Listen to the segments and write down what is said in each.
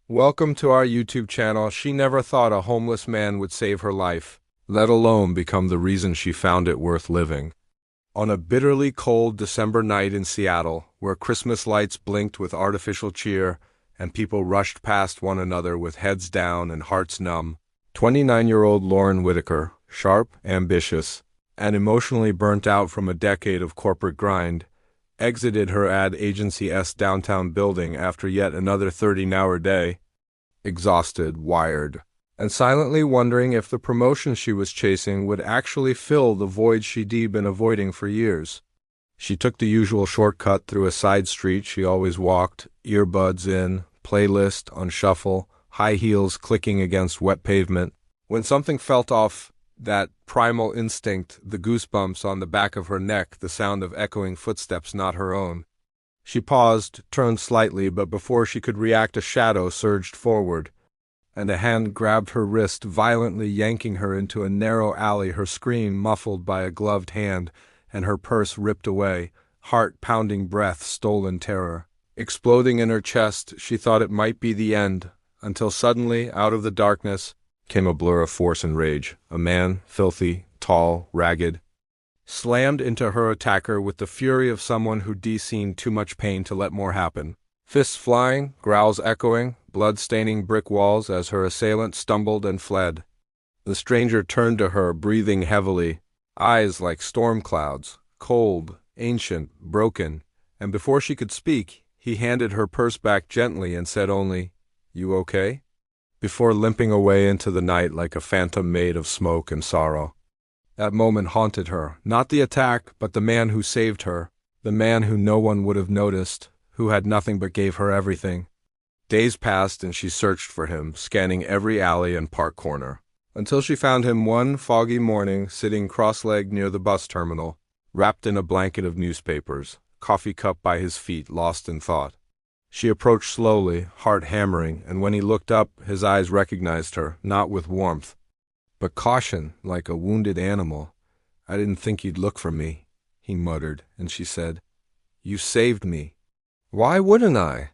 Welcome to our YouTube channel. She never thought a homeless man would save her life, let alone become the reason she found it worth living. On a bitterly cold December night in Seattle, where Christmas lights blinked with artificial cheer and people rushed past one another with heads down and hearts numb, 29-year-old Lauren Whitaker, sharp, ambitious, and emotionally burnt out from a decade of corporate grind, exited her ad agency-esque downtown building after yet another 30-hour day, exhausted, wired, and silently wondering if the promotion she was chasing would actually fill the void she'd been avoiding for years. She took the usual shortcut through a side street she always walked, earbuds in, playlist on shuffle, high heels clicking against wet pavement, when something felt off. That primal instinct, the goosebumps on the back of her neck, the sound of echoing footsteps not her own. She paused, turned slightly, but before she could react a shadow surged forward, and a hand grabbed her wrist, violently yanking her into a narrow alley, her scream muffled by a gloved hand, and her purse ripped away, heart-pounding breath, stolen terror. Exploding in her chest, she thought it might be the end, until suddenly, out of the darkness, came a blur of force and rage. A man, filthy, tall, ragged, slammed into her attacker with the fury of someone who'd seen too much pain to let more happen. Fists flying, growls echoing, blood-staining brick walls as her assailant stumbled and fled. The stranger turned to her, breathing heavily, eyes like storm clouds, cold, ancient, broken, and before she could speak, he handed her purse back gently and said only, "You okay?" before limping away into the night like a phantom made of smoke and sorrow. That moment haunted her, not the attack, but the man who saved her, the man who no one would have noticed, who had nothing but gave her everything. Days passed and she searched for him, scanning every alley and park corner, until she found him one foggy morning sitting cross-legged near the bus terminal, wrapped in a blanket of newspapers, coffee cup by his feet, lost in thought. She approached slowly, heart hammering, and when he looked up, his eyes recognized her, not with warmth, but caution, like a wounded animal. "I didn't think you'd look for me," he muttered, and she said, "You saved me." "Why wouldn't I?"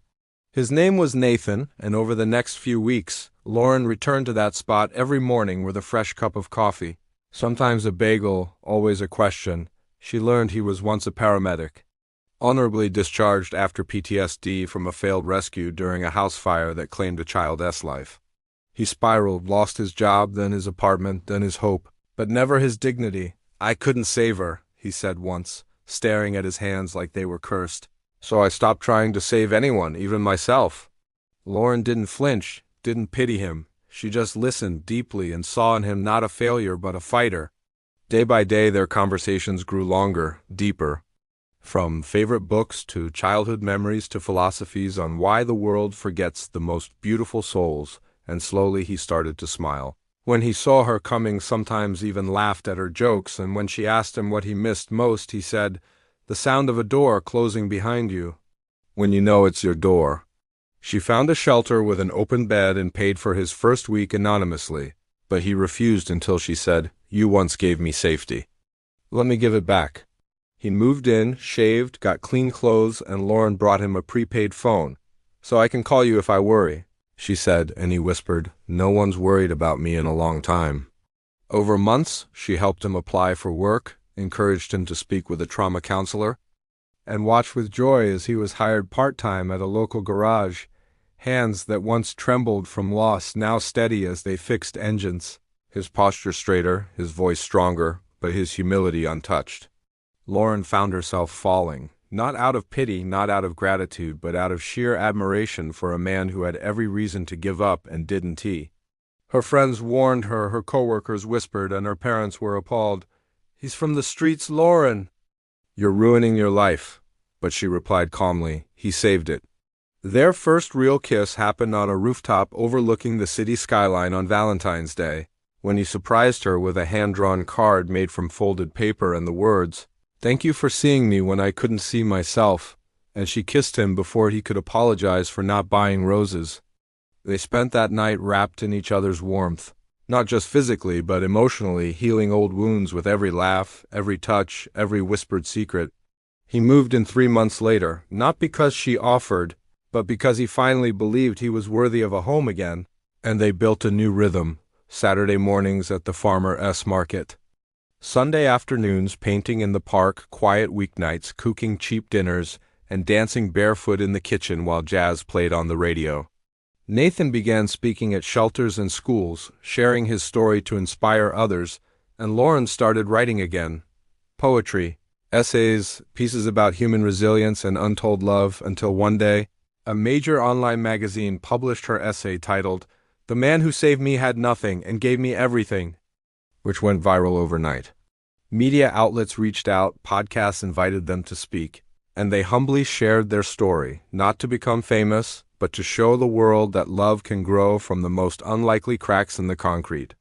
His name was Nathan, and over the next few weeks, Lauren returned to that spot every morning with a fresh cup of coffee, sometimes a bagel, always a question. She learned he was once a paramedic, honorably discharged after PTSD from a failed rescue during a house fire that claimed a child's life. He spiraled, lost his job, then his apartment, then his hope, but never his dignity. "I couldn't save her," he said once, staring at his hands like they were cursed. "So I stopped trying to save anyone, even myself." Lauren didn't flinch, didn't pity him. She just listened deeply and saw in him not a failure but a fighter. Day by day their conversations grew longer, deeper. From favorite books to childhood memories to philosophies on why the world forgets the most beautiful souls, and slowly he started to smile. When he saw her coming, sometimes even laughed at her jokes, and when she asked him what he missed most, he said, "The sound of a door closing behind you, when you know it's your door." She found a shelter with an open bed and paid for his first week anonymously, but he refused until she said, "You once gave me safety. Let me give it back." He moved in, shaved, got clean clothes, and Lauren brought him a prepaid phone. "So I can call you if I worry," she said, and he whispered, "No one's worried about me in a long time." Over months, she helped him apply for work, encouraged him to speak with a trauma counselor, and watched with joy as he was hired part-time at a local garage, hands that once trembled from loss now steady as they fixed engines, his posture straighter, his voice stronger, but his humility untouched. Lauren found herself falling, not out of pity, not out of gratitude, but out of sheer admiration for a man who had every reason to give up and didn't he. Her friends warned her, her coworkers whispered, and her parents were appalled. "He's from the streets, Lauren." "You're ruining your life," but she replied calmly, "He saved it." Their first real kiss happened on a rooftop overlooking the city skyline on Valentine's Day, when he surprised her with a hand-drawn card made from folded paper and the words, "Thank you for seeing me when I couldn't see myself," and she kissed him before he could apologize for not buying roses. They spent that night wrapped in each other's warmth, not just physically but emotionally, healing old wounds with every laugh, every touch, every whispered secret. He moved in 3 months later, not because she offered, but because he finally believed he was worthy of a home again, and they built a new rhythm, Saturday mornings at the Farmer S. Market. Sunday afternoons painting in the park, quiet weeknights cooking cheap dinners, and dancing barefoot in the kitchen while jazz played on the radio. Nathan began speaking at shelters and schools, sharing his story to inspire others, and Lauren started writing again. Poetry, essays, pieces about human resilience and untold love, until one day, a major online magazine published her essay titled, "The Man Who Saved Me Had Nothing and Gave Me Everything," which went viral overnight. Media outlets reached out, podcasts invited them to speak, and they humbly shared their story, not to become famous, but to show the world that love can grow from the most unlikely cracks in the concrete.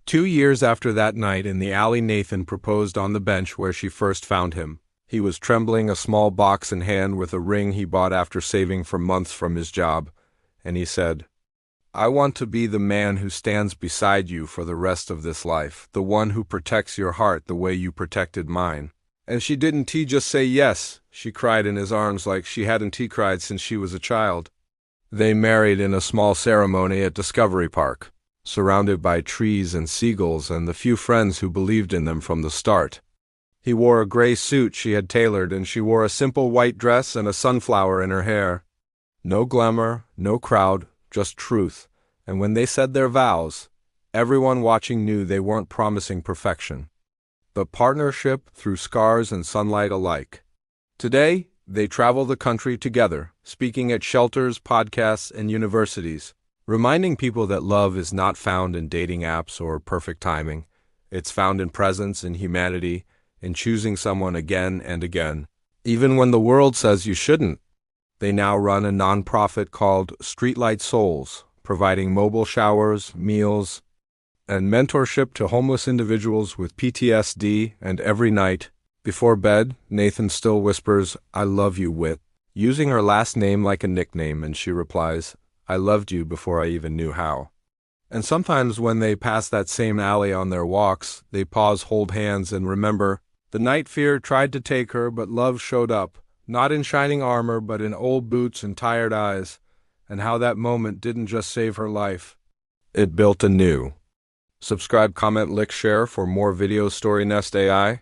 2 years after that night in the alley, Nathan proposed on the bench where she first found him. He was trembling, a small box in hand with a ring he bought after saving for months from his job, and he said, "I want to be the man who stands beside you for the rest of this life, the one who protects your heart the way you protected mine." And she didn't just say yes, she cried in his arms like she hadn't cried since she was a child. They married in a small ceremony at Discovery Park, surrounded by trees and seagulls and the few friends who believed in them from the start. He wore a gray suit she had tailored, and she wore a simple white dress and a sunflower in her hair. No glamour, no crowd, just truth. And when they said their vows, everyone watching knew they weren't promising perfection, but partnership through scars and sunlight alike. Today, they travel the country together, speaking at shelters, podcasts, and universities, reminding people that love is not found in dating apps or perfect timing. It's found in presence, in humanity, in choosing someone again and again, even when the world says you shouldn't. They now run a nonprofit called Streetlight Souls, providing mobile showers, meals, and mentorship to homeless individuals with PTSD, and every night, before bed, Nathan still whispers, "I love you, Whit," using her last name like a nickname, and she replies, "I loved you before I even knew how." And sometimes when they pass that same alley on their walks, they pause, hold hands, and remember, the night fear tried to take her, but love showed up, not in shining armor, but in old boots and tired eyes, and how that moment didn't just save her life, it built a new. Subscribe, comment, share for more videos. Story Nest AI.